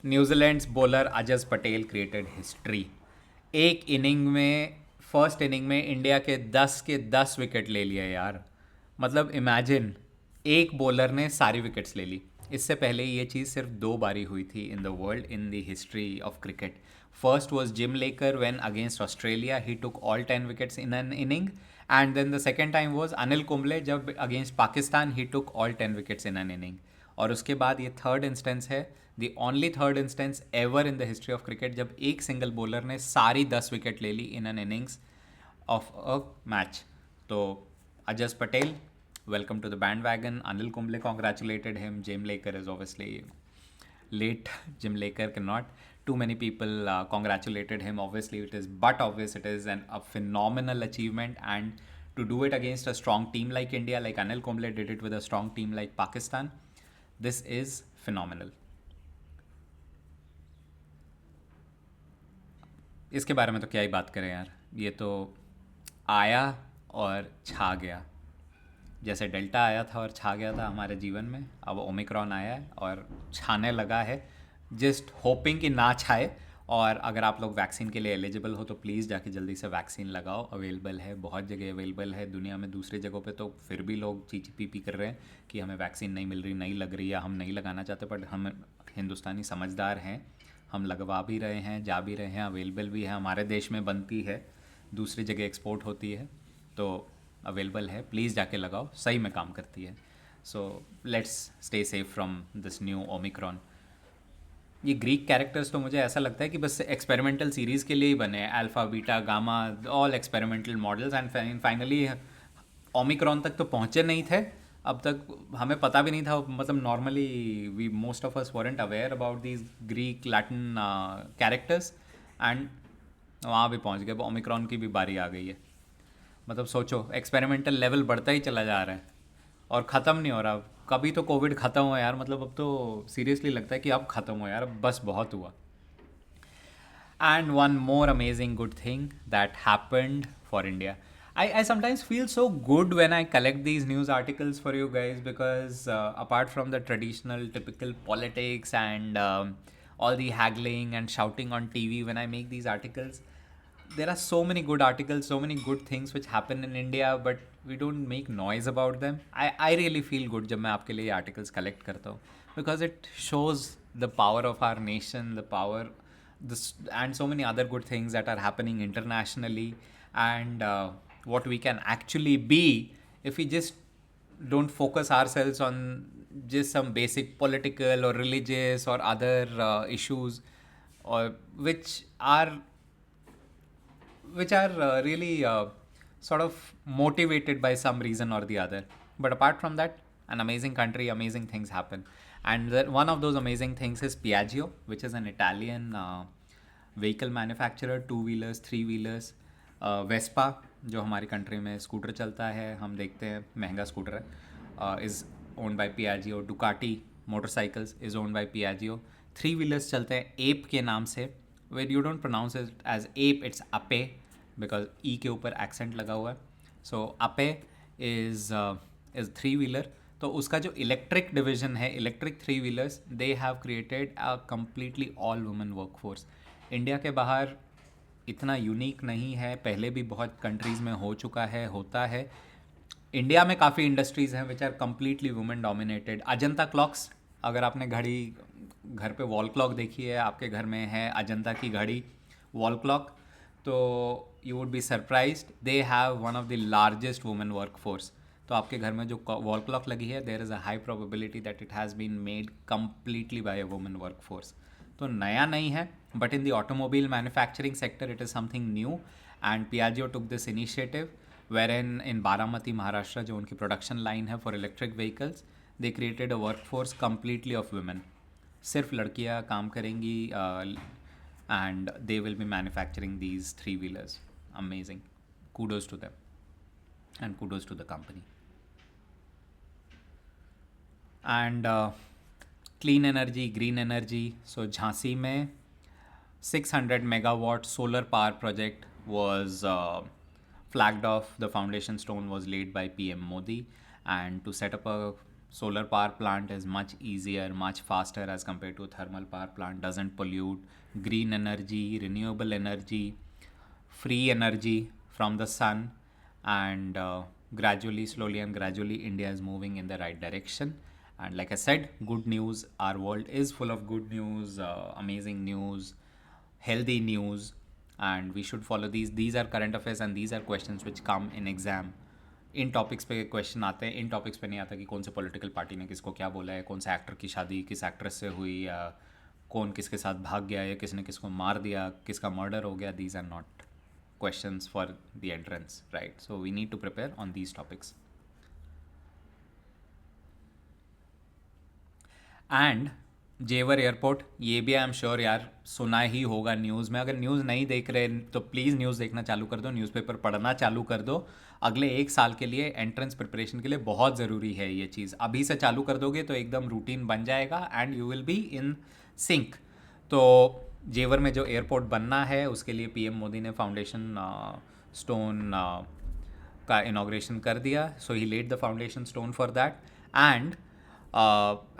New Zealand's bowler Ajaz Patel created history. एक इनिंग में, फर्स्ट इनिंग में इंडिया के 10 विकेट ले लिए यार। मतलब इमेजिन, एक बॉलर ने सारी विकेट्स ले ली। इससे पहले ये चीज़ सिर्फ 2 बारी हुई थी इन the world, in the history of cricket. First was Jim Laker when against Australia he took all 10 wickets in an inning, and then the second time was Anil Kumble जब against Pakistan he took all 10 wickets in an inning। और उसके बाद ये थर्ड इंस्टेंस है, the only third instance ever in the history of cricket, जब एक सिंगल बॉलर ने सारी 10 विकेट ले ली in an innings of a match. तो Ajaz Patel, welcome to the bandwagon. Anil Kumble congratulated him. Jim Laker is obviously late. Jim Laker cannot. Too many people congratulated him. Obviously, it is, but obvious it is a phenomenal achievement. And to do it against a strong team like India, like Anil Kumble did it with a strong team like Pakistan, this is phenomenal. इसके बारे में तो क्या ही बात करें यार, ये तो आया और छा गया। जैसे डेल्टा आया था और छा गया था हमारे जीवन में, अब ओमिक्रॉन आया है और छाने लगा है। जस्ट होपिंग कि ना छाए। और अगर आप लोग वैक्सीन के लिए एलिजिबल हो तो प्लीज़ जाके जल्दी से वैक्सीन लगाओ। अवेलेबल है, बहुत जगह अवेलेबल है दुनिया में। दूसरी जगहों पे तो फिर भी लोग चीची पी कर रहे हैं कि हमें वैक्सीन नहीं मिल रही, नहीं लग रही, या हम नहीं लगाना चाहते। बट हम हिंदुस्तानी समझदार हैं, हम लगवा भी रहे हैं, जा भी रहे हैं, अवेलेबल भी है, हमारे देश में बनती है, दूसरी जगह एक्सपोर्ट होती है, तो अवेलेबल है। प्लीज़ जाके लगाओ, सही में काम करती है। So let's stay safe from this new Omicron. ये ग्रीक कैरेक्टर्स तो मुझे ऐसा लगता है कि बस एक्सपेरिमेंटल सीरीज़ के लिए ही बने हैं। Alpha, beta, gamma, all experimental models, and finally Omicron तक तो पहुँचे नहीं थे। अब तक हमें पता भी नहीं था, मतलब normally we most of us weren't aware about these Greek Latin characters, and वहाँ भी पहुँच गए। अब ओमिक्रॉन की भी बारी आ गई है। मतलब सोचो, एक्सपेरिमेंटल लेवल बढ़ता ही चला जा रहा है और ख़त्म नहीं हो रहा। कभी तो कोविड ख़त्म हो यार, मतलब अब तो सीरियसली लगता है कि अब ख़त्म हो यार, अब बस बहुत हुआ। And one more amazing good thing that happened for India. I sometimes feel so good when I collect these news articles for you guys, because apart from the traditional typical politics and all the haggling and shouting on TV when I make these articles, there are so many good articles, so many good things which happen in India, but we don't make noise about them. I really feel good जब मैं आपके लिए articles collect करता हूँ, because it shows the power of our nation, the power, this, and so many other good things that are happening internationally, and what we can actually be if we just don't focus ourselves on just some basic political or religious or other issues, or which are really sort of motivated by some reason or the other. But apart from that, an amazing country, amazing things happen. And one of those amazing things is Piaggio, which is an Italian vehicle manufacturer, 2 wheelers, 3 wheelers. Vespa, जो हमारी कंट्री में स्कूटर चलता है, हम देखते हैं महंगा स्कूटर है, is owned by Piaggio. Ducati motorcycles is owned by Piaggio. 3 wheelers चलते हैं एप के नाम से. Where you don't pronounce it as Ape, it's Ape, because E के ऊपर एक्सेंट लगा हुआ है. सो अपे इज़ 3 wheeler. तो उसका जो इलेक्ट्रिक डिवीजन है, electric 3 wheelers, they have created a completely all women workforce. India के बाहर इतना यूनिक नहीं है, पहले भी बहुत कंट्रीज़ में हो चुका है, होता है. इंडिया में काफ़ी इंडस्ट्रीज़ हैं which are completely women dominated. Ajanta clocks, अगर आपने घड़ी घर पे वॉल क्लॉक देखी है, आपके घर में है अजंता की घड़ी वॉल क्लॉक, तो you would be surprised, they have one of the largest women work force. तो आपके घर में जो वॉल क्लॉक लगी है, there is a high probability that it has been made completely by a women work force. तो नया नहीं है, but in the automobile manufacturing sector it is something new. And Piaggio took this initiative wherein in Baramati, Maharashtra, जो उनकी प्रोडक्शन लाइन है for electric vehicles, they created a work force completely of women. सिर्फ लड़कियाँ काम करेंगी, and they will B manufacturing these 3 wheelers. Amazing. kudos to them and kudos to the company. And clean energy, green energy. So Jhansi में 600 megawatt solar power project was flagged off, the foundation stone was laid by PM Modi, and to set up a solar power plant is much easier, much faster as compared to a thermal power plant. Doesn't pollute, green energy, renewable energy, free energy from the sun, and gradually, slowly and gradually, India is moving in the right direction. And like I said, good news. Our world is full of good news, amazing news, healthy news, and we should follow these are current affairs, and these are questions which come in exam. In topics पे क्वेश्चन आते हैं, इन टॉपिक्स पे नहीं आता कि कौन से पॉलिटिकल पार्टी ने किसको क्या बोला है, कौन से एक्टर की शादी किस एक्ट्रेस से हुई, या कौन किसके साथ भाग गया, या किसने किसको मार दिया, किसका मर्डर हो गया. These are not questions for the entrance, right? So we need to prepare on these topics. And जेवर एयरपोर्ट, ये भी आई एम श्योर यार सुना ही होगा न्यूज़ में. अगर न्यूज़ नहीं देख रहे तो प्लीज़ न्यूज़ देखना चालू कर दो, न्यूज़पेपर पढ़ना चालू कर दो. अगले 1 साल के लिए एंट्रेंस प्रिपरेशन के लिए बहुत ज़रूरी है ये चीज़. अभी से चालू कर दोगे तो एकदम रूटीन बन जाएगा and you will be in sync. तो जेवर में जो एयरपोर्ट बनना है उसके लिए पीएम मोदी ने फाउंडेशन स्टोन का इनॉग्रेशन कर दिया. So he laid the foundation stone for that. And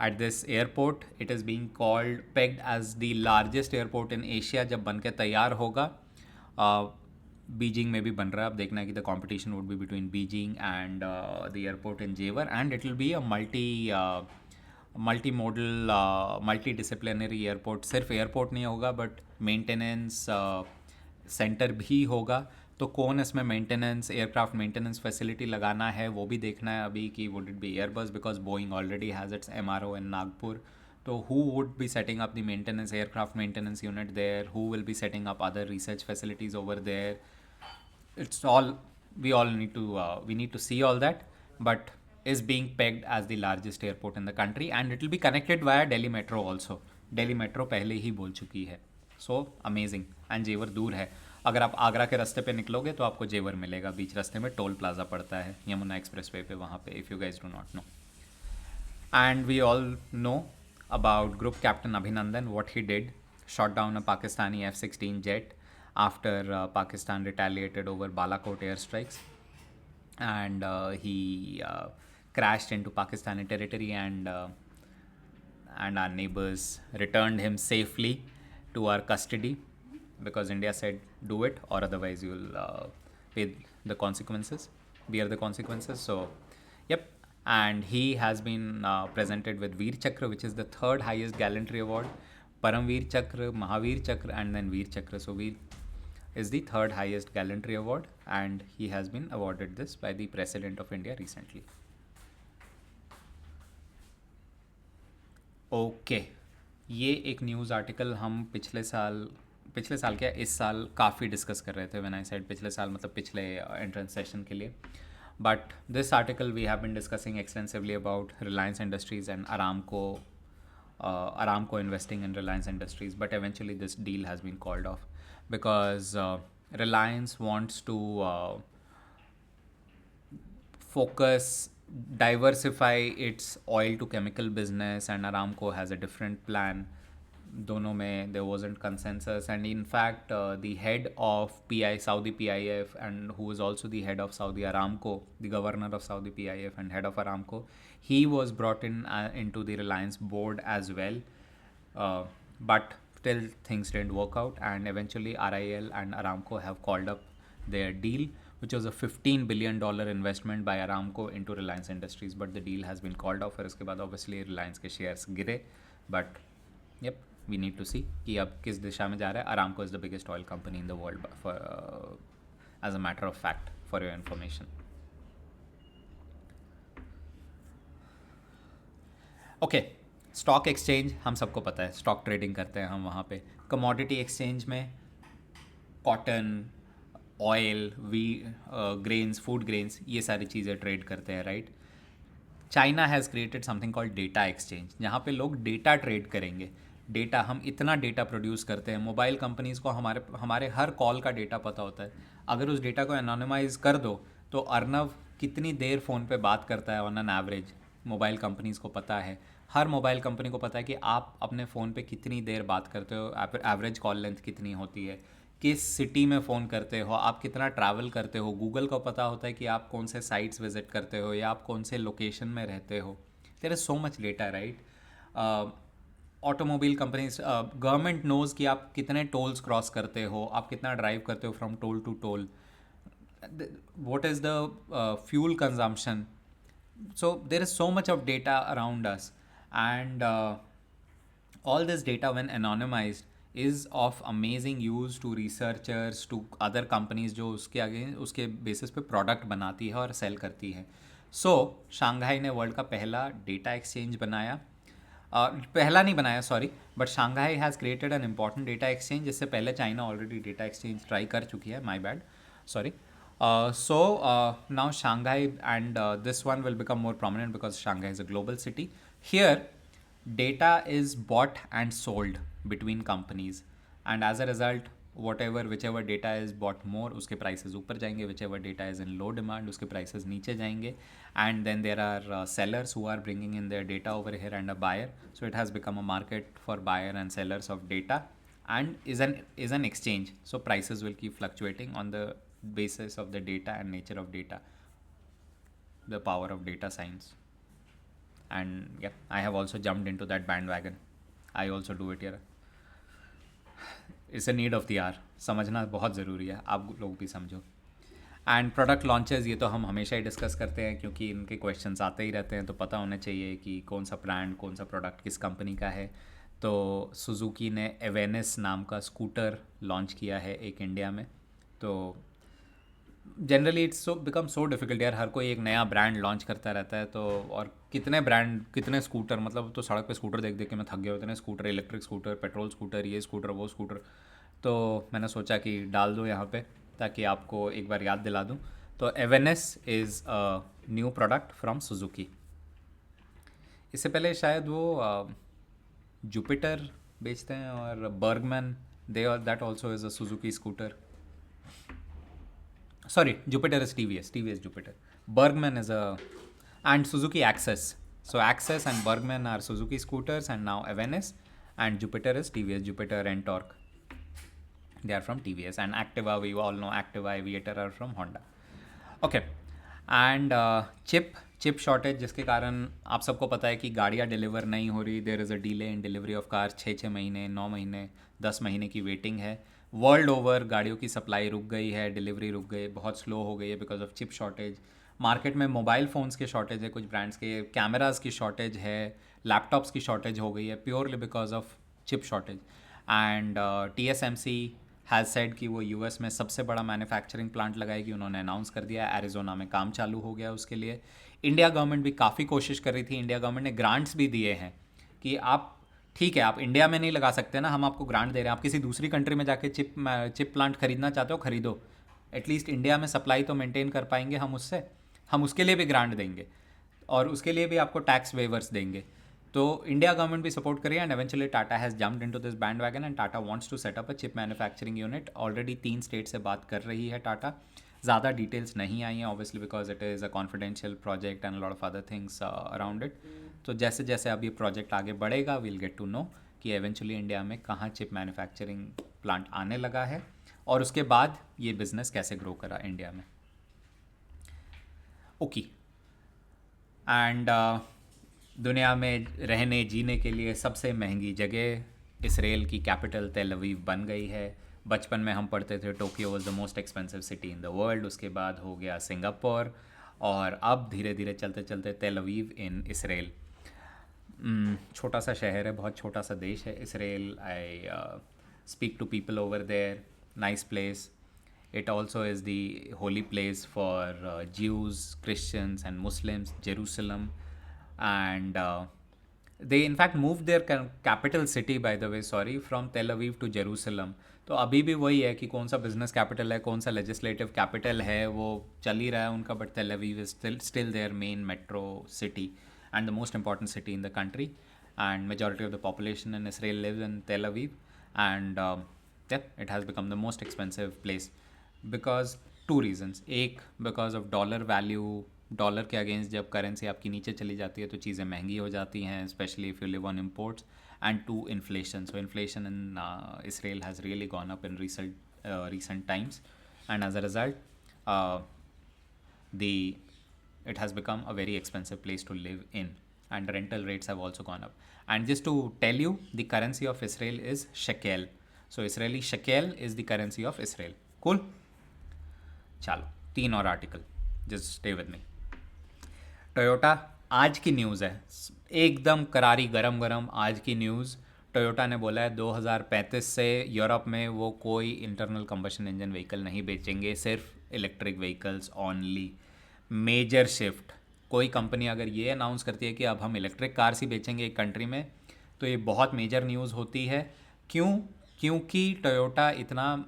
at this airport it is being called, pegged as the largest airport in Asia. जब बन के तैयार होगा, बीजिंग में भी बन रहा है, अब देखना है कि the competition would be between Beijing and the airport in Jewar. And it will be a multi modal multi disciplinary airport. सिर्फ एयरपोर्ट नहीं होगा बट मेंटेनेंस सेंटर भी होगा. तो कौन इसमें मेंटेनेंस, एयरक्राफ्ट मेंटेनेंस फैसिलिटी लगाना है वो भी देखना है अभी कि would it be Airbus, because Boeing already has its MRO इन नागपुर. तो who would be setting up the maintenance, aircraft maintenance unit there? Who will be setting up other research facilities over there? It's all, we need to see all that, but is being pegged as the largest airport in the country, and it will be connected via Delhi Metro also. Delhi Metro पहले ही बोल चुकी है. So amazing. and जेवर दूर है. अगर आप आगरा के रास्ते पे निकलोगे तो आपको जेवर मिलेगा. बीच रास्ते में टोल प्लाजा पड़ता है यमुना एक्सप्रेस वे पे, वहाँ पे, if you guys do not know. And we all know about Group Captain Abhinandan, what he did. Shot down a Pakistani F-16 jet after Pakistan retaliated over Balakot airstrikes, and he crashed into Pakistani territory, and our neighbors returned him safely to our custody, because India said do it or otherwise you will pay the consequences, bear the consequences. So yep. And he has been presented with Veer Chakra, which is the 3rd highest gallantry award. Paramveer Chakra, Mahavir Chakra, and then Veer Chakra. So Veer is the 3rd highest gallantry award, and he has been awarded this by the President of India recently. Okay, ये एक न्यूज़ आर्टिकल हम पिछले साल क्या इस साल काफ़ी डिस्कस कर रहे थे. व्हेन आई सेड पिछले साल मतलब पिछले एंट्रेंस सेशन के लिए. But this article we have been discussing extensively about Reliance Industries and Aramco investing in Reliance Industries. But eventually this deal has been called off because Reliance wants to diversify its oil to chemical business, and Aramco has a different plan. दोनों में there wasn't consensus, and in fact the head of Saudi PIF, and who is also the head of Saudi Aramco, the governor of Saudi PIF and head of Aramco, he was brought into the Reliance board as well, but still things didn't work out, and eventually RIL and Aramco have called up their deal, which was a $15 billion investment by Aramco into Reliance Industries. But the deal has been called off. फिर उसके बाद obviously Reliance के shares गिरे, but yep, we need to see कि अब किस दिशा में जा रहा है. Aramco is the biggest oil company in the world, for as a matter of fact, for your information. Okay, stock exchange हम सबको पता है, स्टॉक ट्रेडिंग करते हैं हम वहाँ पे. कमोडिटी एक्सचेंज में cotton, oil, grains, food grains, ये सारी चीज़ें ट्रेड करते हैं, right. China has created something called data exchange, जहाँ पे लोग डेटा ट्रेड करेंगे. डेटा, हम इतना डेटा प्रोड्यूस करते हैं, मोबाइल कंपनीज़ को हमारे हर कॉल का डेटा पता होता है. अगर उस डेटा को एनोनिमाइज़ कर दो तो अर्नव कितनी देर फ़ोन पे बात करता है on an average, mobile companies को पता है. हर मोबाइल कंपनी को पता है कि आप अपने फ़ोन पे कितनी देर बात करते हो, एवरेज कॉल लेंथ कितनी होती है, किस सिटी में फ़ोन करते हो, आप कितना ट्रैवल करते हो, गूगल को पता होता है कि आप कौन से साइट्स विजिट करते हो या आप कौन से लोकेशन में रहते हो. There is so much data, right. Automobile companies, government knows कि आप कितने टोल्स क्रॉस करते हो, आप कितना ड्राइव करते हो from toll to toll, what is the fuel consumption. So there is so much of data around us, and all this data, when anonymized, is of amazing use to researchers, to other companies जो उसके आगे उसके बेसिस पे प्रोडक्ट बनाती है और सेल करती है. सो शंघाई ने वर्ल्ड का पहला डेटा एक्सचेंज बनाया. पहला नहीं बनाया, sorry, but Shanghai has created an important data exchange. जिससे पहले China already data exchange try कर चुकी है. My bad, sorry. Now Shanghai, and this one will become more prominent because Shanghai is a global city. Here, data is bought and sold between companies, and as a result, whichever data is bought more, उसके prices ऊपर जाएंगे. Whichever data is in low demand, उसके prices नीचे जाएंगे. And then there are sellers who are bringing in their data over here, and a buyer. So it has become a market for buyer and sellers of data, and is an exchange. So prices will keep fluctuating on the basis of the data and nature of data, the power of data science. And yeah, I have also jumped into that bandwagon. I also do it here. It's a need of the hour. समझना बहुत ज़रूरी है, आप लोग भी समझो. एंड प्रोडक्ट लॉन्चेस, ये तो हम हमेशा ही डिस्कस करते हैं क्योंकि इनके क्वेश्चंस आते ही रहते हैं, तो पता होना चाहिए कि कौन सा ब्रांड, कौन सा प्रोडक्ट किस कंपनी का है. तो सुजुकी ने एवेनिस नाम का स्कूटर लॉन्च किया है एक इंडिया में. तो generally it's so become so difficult यार, हर कोई एक नया ब्रांड लॉन्च करता रहता है. तो और कितने ब्रांड, कितने स्कूटर, मतलब तो सड़क पे स्कूटर देख देख के मैं थक गया. इतने scooter, electric scooter, petrol scooter, ये स्कूटर, वो स्कूटर. तो मैंने सोचा कि डाल दूँ यहाँ पे ताकि आपको एक बार याद दिला दूँ. तो Avenis is a new product from Suzuki. इससे पहले शायद वो जुपिटर बेचते हैं, और Burgman, they that also is a Suzuki scooter. Sorry, Jupiter is TVS. TVS Jupiter. Bergman is a, and Suzuki Access. So Access and Bergman are Suzuki scooters, and now Avensis, and Jupiter is TVS Jupiter and Torque. They are from TVS, and Activa, we all know Activa, Aviator are from Honda. Okay, and chip shortage, जिसके कारण आप सबको पता है कि गाड़ियाँ डिलीवर नहीं हो रही. There is a delay in delivery of car. 6 महीने, 9 महीने, 10 महीने की वेटिंग है. वर्ल्ड ओवर गाड़ियों की सप्लाई रुक गई है, डिलीवरी रुक गई, बहुत स्लो हो गई है because of chip shortage. Market में मोबाइल फ़ोन्स के शॉर्टेज है, कुछ ब्रांड्स के कैमराज की शॉर्टेज है, लैपटॉप्स की शॉर्टेज हो गई है, purely because of chip shortage. And TSMC has said कि वो यूएस में सबसे बड़ा मैन्युफैक्चरिंग प्लांट लगाएगी. उन्होंने अनाउंस कर दिया, एरिजोना में काम चालू हो गया उसके लिए. इंडिया गवर्नमेंट भी काफ़ी कोशिश कर रही थी. इंडिया गवर्नमेंट ने ग्रांट्स भी दिए हैं कि आप, ठीक है, आप इंडिया में नहीं लगा सकते ना, हम आपको ग्रांट दे रहे हैं. आप किसी दूसरी कंट्री में जाके चिप प्लांट खरीदना चाहते हो, खरीदो. एटलीस्ट इंडिया में सप्लाई तो मेंटेन कर पाएंगे हम उससे. हम उसके लिए भी ग्रांट देंगे, और उसके लिए भी आपको टैक्स वेवर्स देंगे. तो इंडिया गवर्नमेंट भी सपोर्ट करिए. And eventually Tata has jumped into this band wagon, and Tata wants to set up a chip manufacturing unit. Already 3 state से बात कर रही है टाटा. ज़्यादा डिटेल्स नहीं आई हैं obviously because it is a confidential project and lot of other things around it. तो जैसे जैसे अब ये प्रोजेक्ट आगे बढ़ेगा, वील गेट टू नो कि एवेंचुअली इंडिया में कहाँ चिप मैन्युफैक्चरिंग प्लांट आने लगा है, और उसके बाद ये बिज़नेस कैसे ग्रो करा इंडिया में. ओके. एंड दुनिया में रहने जीने के लिए सबसे महंगी जगह इसराइल की कैपिटल तेल अवीव बन गई है. बचपन में हम पढ़ते थे Tokyo was the most expensive city in the world. उसके बाद हो गया सिंगापुर, और अब धीरे धीरे चलते चलते तेल अवीव इन इसराइल. छोटा सा शहर है, बहुत छोटा सा देश है Israel. I speak to people over there. Nice place. It also is the holy place for Jews, Christians and Muslims, Jerusalem. And they in fact moved their capital city, by the way, sorry, from Tel Aviv to Jerusalem. तो अभी भी वही है कि कौन सा बिजनेस कैपिटल है, कौन सा लेजिस्लेटिव कैपिटल है, वो चल ही रहा है उनका. But Tel Aviv is still their main metro city and the most important city in the country. And majority of the population in Israel lives in Tel Aviv. And yeah, it has become the most expensive place. Because 2 reasons. एक, because of dollar value. Dollar के अगेंस्ट जब करेंसी आपकी नीचे चली जाती है तो चीज़ें महंगी हो जाती हैं, specially if you live on imports. And 2, inflation. So inflation in Israel has really gone up in recent times, and as a result, uh, the it has become a very expensive place to live in, and rental rates have also gone up. And just to tell you, the currency of Israel is shekel. So Israeli shekel is the currency of Israel. Cool. चलो 3 और article, just stay with me. Toyota, आज की न्यूज़ है, एकदम करारी गरम गरम आज की न्यूज़। टोयोटा ने बोला है 2035 से यूरोप में वो कोई इंटरनल कंबशन इंजन व्हीकल नहीं बेचेंगे, सिर्फ electric vehicles only. Major shift. कोई कंपनी अगर ये अनाउंस करती है कि अब हम इलेक्ट्रिक कार्स ही बेचेंगे एक कंट्री में, तो ये बहुत मेजर न्यूज़ होती है। क्यों? क्योंकि टोयोटा इतना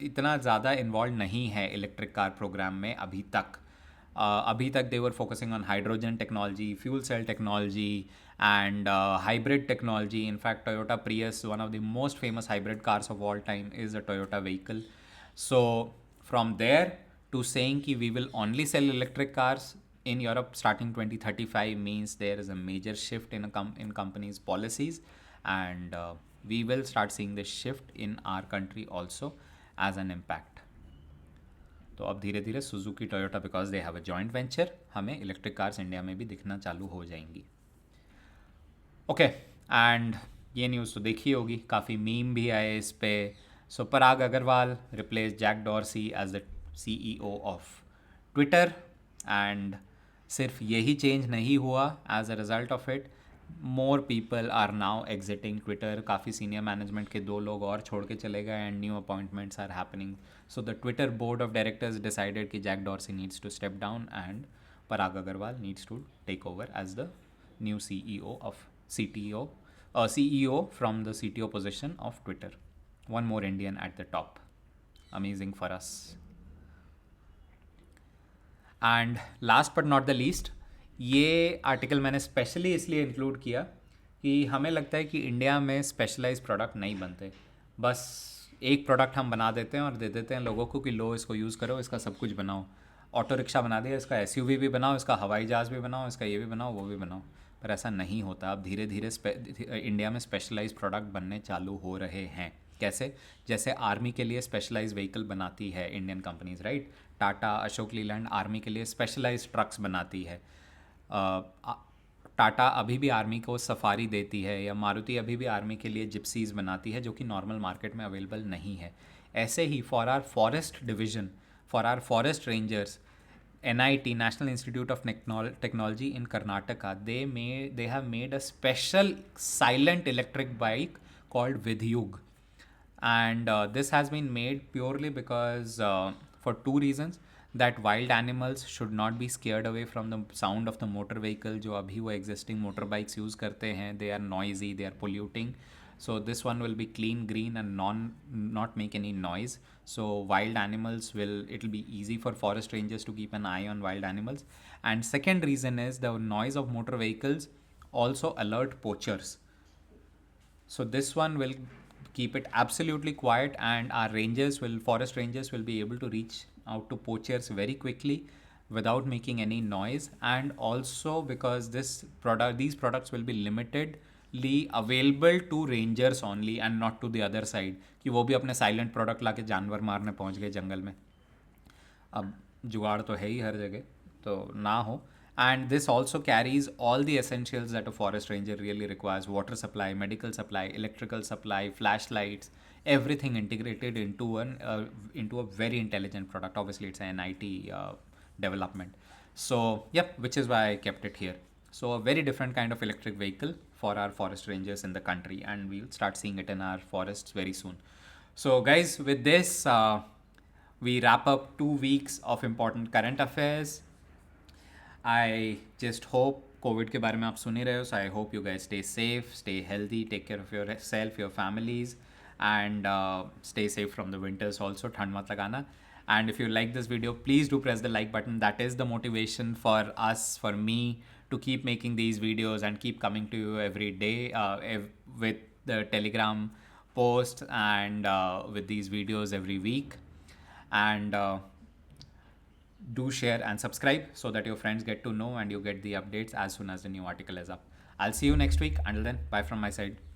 इतना ज़्यादा इन्वॉल्व नहीं है इलेक्ट्रिक कार प्रोग्राम में अभी तक। अभी तक they were focusing on hydrogen technology, fuel cell technology and hybrid technology. In fact, Toyota Prius, one of the most famous hybrid cars of all time, is a Toyota vehicle. So from there to saying कि we will only sell electric cars in Europe starting 2035 means there is a major shift in in companies' policies, and we will start seeing this shift in our country also as an impact. तो अब धीरे धीरे Suzuki Toyota, because they have a joint venture, हमें इलेक्ट्रिक कार्स इंडिया में भी दिखना चालू हो जाएंगी। ओके, एंड ये न्यूज़ तो देखी होगी, काफ़ी मीम भी आए इस पे। So Parag Agrawal replace Jack Dorsey as the CEO of Twitter, and सिर्फ यही चेंज नहीं हुआ, as a result of it more people are now exiting Twitter. काफ़ी सीनियर मैनेजमेंट के 2 लोग और छोड़ के चले गए, and new appointments are happening. So the Twitter board of directors decided कि Jack Dorsey needs to step down and Parag Agrawal needs to take over as the new CEO from the CTO position of Twitter. One more Indian at the top. Amazing for us. And last but not the least, ये आर्टिकल मैंने स्पेशली इसलिए इंक्लूड किया कि हमें लगता है कि इंडिया में स्पेशलाइज्ड प्रोडक्ट नहीं बनते। बस एक प्रोडक्ट हम बना देते हैं और दे देते हैं लोगों को कि लो इसको यूज़ करो, इसका सब कुछ बनाओ। ऑटो रिक्शा बना दिया, इसका SUV भी बनाओ, इसका हवाई जहाज़ भी बनाओ, इसका ये भी बनाओ, वो भी बनाओ। पर ऐसा नहीं होता। अब धीरे धीरे इंडिया में स्पेशलाइज्ड प्रोडक्ट बनने चालू हो रहे हैं। कैसे? जैसे आर्मी के लिए स्पेशलाइज्ड व्हीकल बनाती है Indian companies, right? Tata, Ashok Leyland army के लिए स्पेशलाइज्ड ट्रक्स बनाती है। टाटा अभी भी आर्मी को सफारी देती है, या मारुति अभी भी आर्मी के लिए जिप्सीज़ बनाती है, जो कि नॉर्मल मार्केट में अवेलेबल नहीं है। ऐसे ही for our forest division, for our forest rangers, NIT, National Institute of Technology in Karnataka, they have made a special silent electric bike called Vidyug, and this has been made purely because for 2 reasons: that wild animals should not be scared away from the sound of the motor vehicle, जो अभी वो existing motorbikes use करते हैं, they are noisy, they are polluting. So this one will be clean, green, and not make any noise. So wild animals it'll be easy for forest rangers to keep an eye on wild animals. And second reason is the noise of motor vehicles also alert poachers. So this one will keep it absolutely quiet, and our forest rangers will be able to reach out to poachers very quickly without making any noise. And also because these products will be limitedly available to rangers only and not to the other side, कि वो भी अपने साइलेंट प्रोडक्ट लाके जानवर मारने पहुंच गए जंगल में। अब जुगाड़ तो है ही हर जगह, तो ना हो। And this also carries all the essentials that a forest ranger really requires: water supply, medical supply, electrical supply, flashlights, everything integrated into a very intelligent product. Obviously it's an NIT development. So yep, which is why I kept it here. So a very different kind of electric vehicle for our forest rangers in the country, and we'll start seeing it in our forests very soon. So guys, with this we wrap up 2 weeks of important current affairs. I just hope Covid के बारे में आप सुन ही रहे हो, so I hope you guys stay safe, stay healthy, take care of yourself, your families, and stay safe from the winters also. ठंड मत लगाना. And if you like this video, please do press the like button. That is the motivation for us, for me, to keep making these videos and keep coming to you every day with the Telegram post and with these videos every week. And do share and subscribe so that your friends get to know and you get the updates as soon as the new article is up. I'll see you next week. Until then, bye from my side.